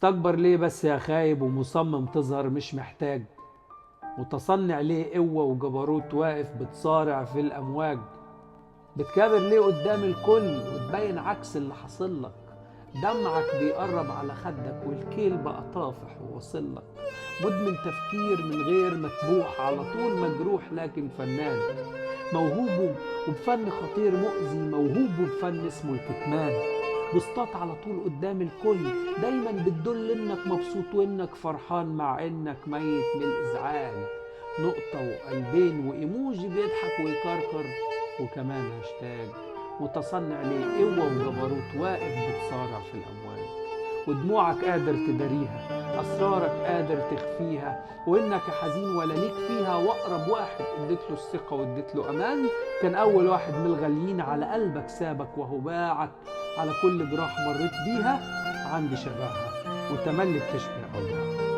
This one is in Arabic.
تكبر ليه بس يا خايب ومصمم تظهر مش محتاج؟ متصنع ليه قوة وجبروت واقف بتصارع في الأمواج؟ بتكابر ليه قدام الكل وتبين عكس اللي حصل لك؟ دمعك بيقرب على خدك والكيل بقى طافح وواصل لك. مدمن تفكير من غير متبوح، على طول مجروح لكن فنان. موهوب وبفن خطير مؤذي، موهوب وبفن اسمه الكتمان. بوستات على طول قدام الكل، دايما بتدل انك مبسوط وانك فرحان مع انك ميت من الازعاج. نقطة وقلبين وايموجي بيضحك ويكركر وكمان هاشتاج. متصنع ليه قوة وجبروت واقف بتصارع في الامواج، ودموعك قادر تداريها، اسرارك قادر تخفيها، وانك حزين ولا ليك فيها. واقرب واحد اديت له الثقة واديت له امان، كان اول واحد من الغاليين على قلبك سابك وهو باعك. على كل جراح مريت بيها عندي شبهها وتملي بتشبه اوجاعك.